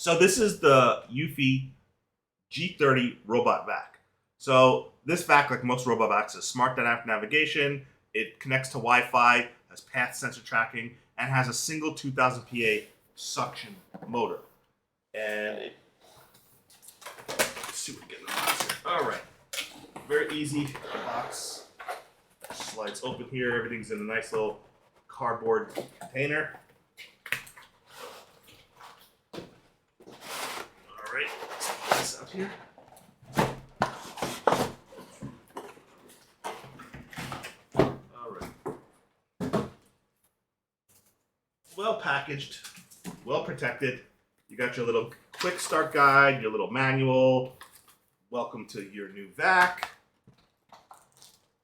So this is the eufy G30 Robot Vac. So this vac, like most robot vacs, is smart dynamic navigation. It connects to Wi-Fi, has path sensor tracking, and has a single 2000 PA suction motor. And let's see what we get in the box here. All right, very easy. The box slides open here. Everything's in a nice little cardboard container. All right, let's put this up here. Well packaged, well protected. You got your little quick start guide, your little manual. Welcome to your new vac.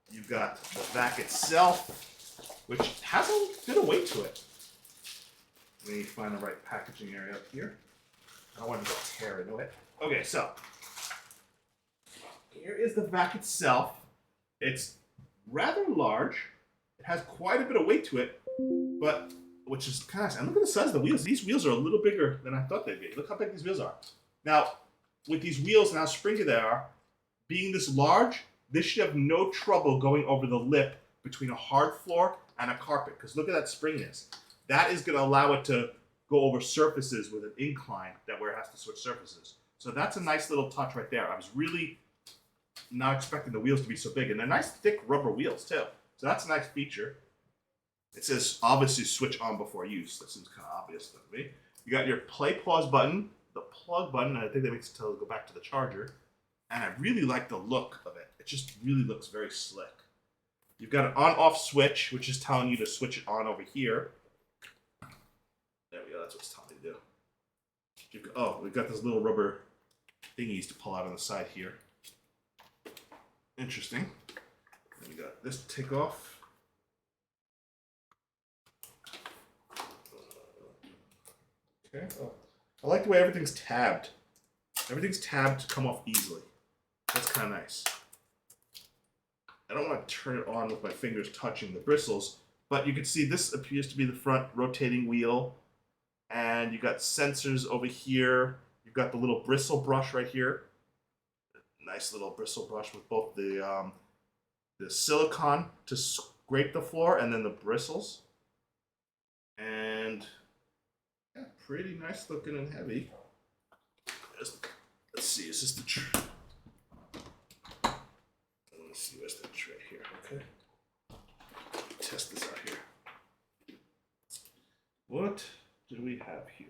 You've got the vac itself, which has a bit of weight to it. We need to find the right packaging area up here. I don't want to go tear into it. Okay, so here is the vac itself. It's rather large. It has quite a bit of weight to it, but which is kind of nice. And look at the size of the wheels. These wheels are a little bigger than I thought they'd be. Look how big these wheels are. Now, with these wheels and how springy they are, being this large, this should have no trouble going over the lip between a hard floor and a carpet. Because look at that springiness. That is going to allow it to go over surfaces with an incline where it has to switch surfaces. So that's a nice little touch right there. I was really not expecting the wheels to be so big. And they're nice, thick rubber wheels, too. So that's a nice feature. It says, obviously, switch on before use. That seems kind of obvious to me. You got your play pause button, the plug button, and I think that makes it tell it go back to the charger. And I really like the look of it. It just really looks very slick. You've got an on-off switch, which is telling you to switch it on over here. There we go. That's what it's telling you to do. Oh, we've got those little rubber thingies to pull out on the side here. Interesting. Then we got this to take off. Okay. Oh. I like the way everything's tabbed. Everything's tabbed to come off easily. That's kind of nice. I don't want to turn it on with my fingers touching the bristles, but you can see this appears to be the front rotating wheel. And you've got sensors over here. You've got the little bristle brush right here. Nice little bristle brush with both the silicone to scrape the floor and then the bristles. And yeah, pretty nice looking and heavy. Let's see, is this the tray? Let's see, where's the tray here? Okay. Test this out here. What do we have here?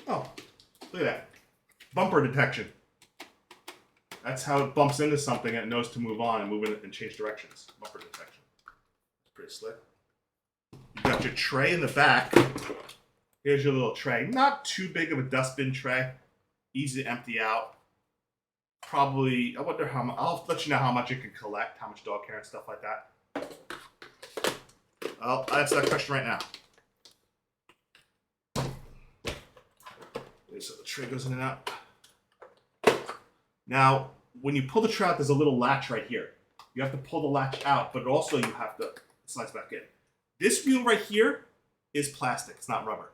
Oh, look at that. Bumper detection. That's how it bumps into something and it knows to move on and move it and change directions. Bumper detection. Pretty slick. You've got your tray in the back. Here's your little tray. Not too big of a dustbin tray. Easy to empty out. Probably, I wonder how much, I'll let you know how much it can collect, how much dog hair and stuff like that. I'll answer that question right now. Okay, so the tray goes in and out. Now, when you pull the tray out, there's a little latch right here. You have to pull the latch out, but also you have to, it slides back in. This wheel right here is plastic. It's not rubber.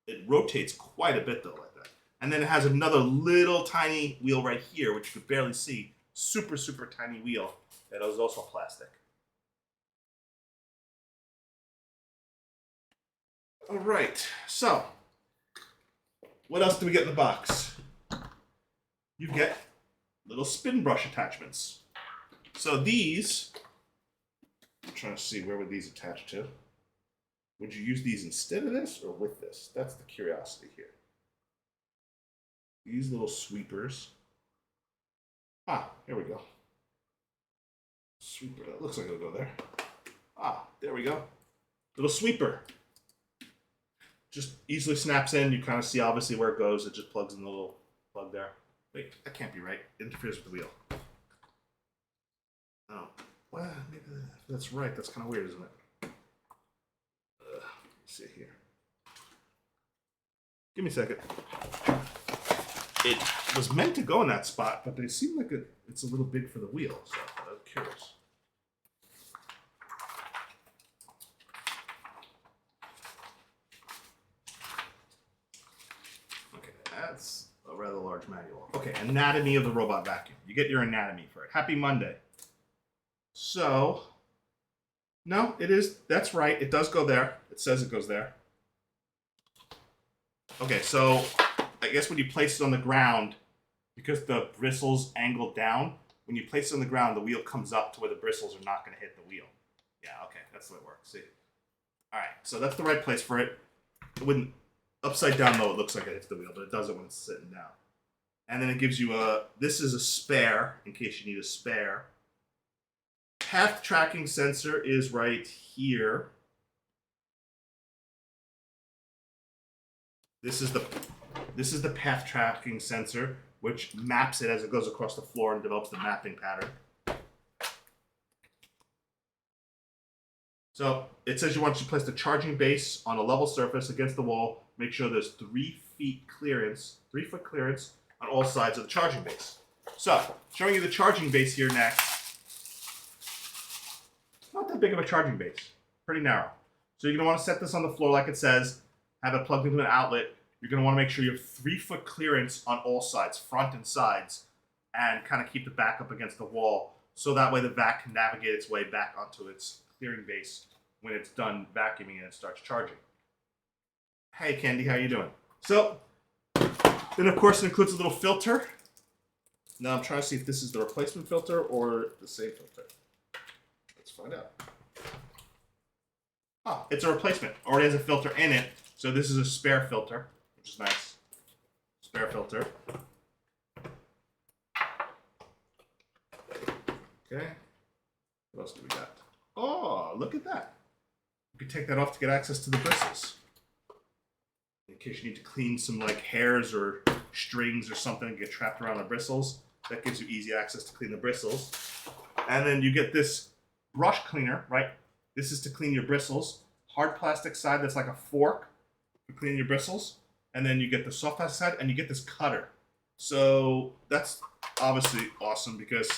It rotates quite a bit, though, like that. And then it has another little tiny wheel right here, which you can barely see. Super, super tiny wheel that is also plastic. All right. So, what else do we get in the box? You get little spin brush attachments. So these, I'm trying to see where would these attach to. Would you use these instead of this or with this? That's the curiosity here. These little sweepers. Ah, here we go. Sweeper, that looks like it'll go there. Ah, there we go. Little sweeper. Just easily snaps in. You kind of see obviously where it goes. It just plugs in the little plug there. Wait, that can't be right. It interferes with the wheel. Oh, well, maybe that's right. That's kind of weird, isn't it? Let's see here. Give me a second. It was meant to go in that spot, but they seem like it's a little big for the wheel, so I'm curious. That's a rather large manual. Okay, anatomy of the robot vacuum. You get your anatomy for it. Happy Monday. So, no, it is, that's right. It does go there. It says it goes there. Okay, so I guess when you place it on the ground, because the bristles angle down, when you place it on the ground, the wheel comes up to where the bristles are not going to hit the wheel. Yeah, okay, that's the way it works. See? All right, so that's the right place for it. It wouldn't, upside down though, it looks like it hits the wheel, but it doesn't when it's sitting down. And then it gives you this is a spare, in case you need a spare. Path tracking sensor is right here. This is the path tracking sensor, which maps it as it goes across the floor and develops the mapping pattern. So it says you want to place the charging base on a level surface against the wall. Make sure there's 3 foot clearance on all sides of the charging base. So showing you the charging base here next. Not that big of a charging base, pretty narrow. So you're gonna want to set this on the floor like it says, have it plugged into an outlet. You're gonna want to make sure you have 3 foot clearance on all sides, front and sides, and kind of keep the back up against the wall, so that way the vac can navigate its way back onto its clearing base when it's done vacuuming and it starts charging. Hey Candy, how you doing? So, then of course it includes a little filter. Now I'm trying to see if this is the replacement filter or the same filter. Let's find out. Oh, it's a replacement. Already has a filter in it, so this is a spare filter, which is nice. Spare filter. Okay. What else do we got? Oh, look at that. You can take that off to get access to the bristles. In case you need to clean some like hairs or strings or something and get trapped around the bristles. That gives you easy access to clean the bristles. And then you get this brush cleaner, right? This is to clean your bristles. Hard plastic side that's like a fork for cleaning your bristles. And then you get the soft plastic side and you get this cutter. So that's obviously awesome because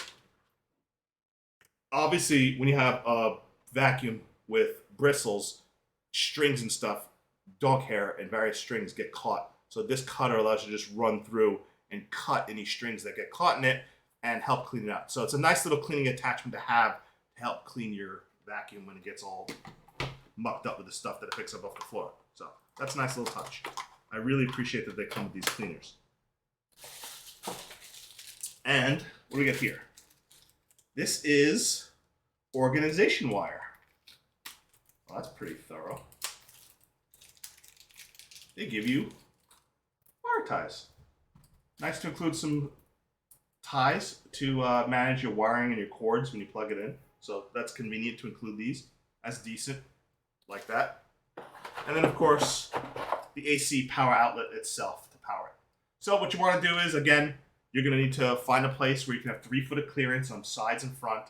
obviously when you have a vacuum with bristles, strings and stuff, dog hair and various strings get caught. So this cutter allows you to just run through and cut any strings that get caught in it and help clean it out. So it's a nice little cleaning attachment to have to help clean your vacuum when it gets all mucked up with the stuff that it picks up off the floor. So that's a nice little touch. I really appreciate that they come with these cleaners. And what do we get here? This is organization wire. Well, that's pretty thorough. They give you wire ties. Nice to include some ties to manage your wiring and your cords when you plug it in. So that's convenient to include these. That's decent, like that. And then of course, the AC power outlet itself to power it. So what you want to do is, again, you're going to need to find a place where you can have 3 foot of clearance on sides and front.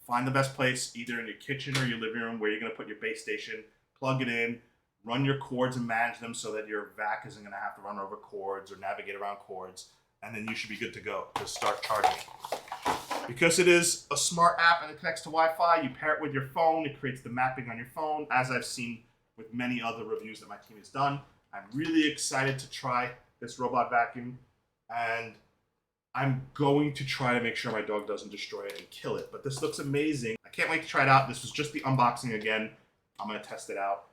Find the best place, either in your kitchen or your living room, where you're going to put your base station, plug it in, run your cords and manage them so that your vac isn't going to have to run over cords or navigate around cords, and then you should be good to go to start charging. Because it is a smart app and it connects to Wi-Fi, you pair it with your phone, it creates the mapping on your phone, as I've seen with many other reviews that my team has done. I'm really excited to try this robot vacuum, and I'm going to try to make sure my dog doesn't destroy it and kill it. But this looks amazing. I can't wait to try it out. This was just the unboxing again. I'm going to test it out.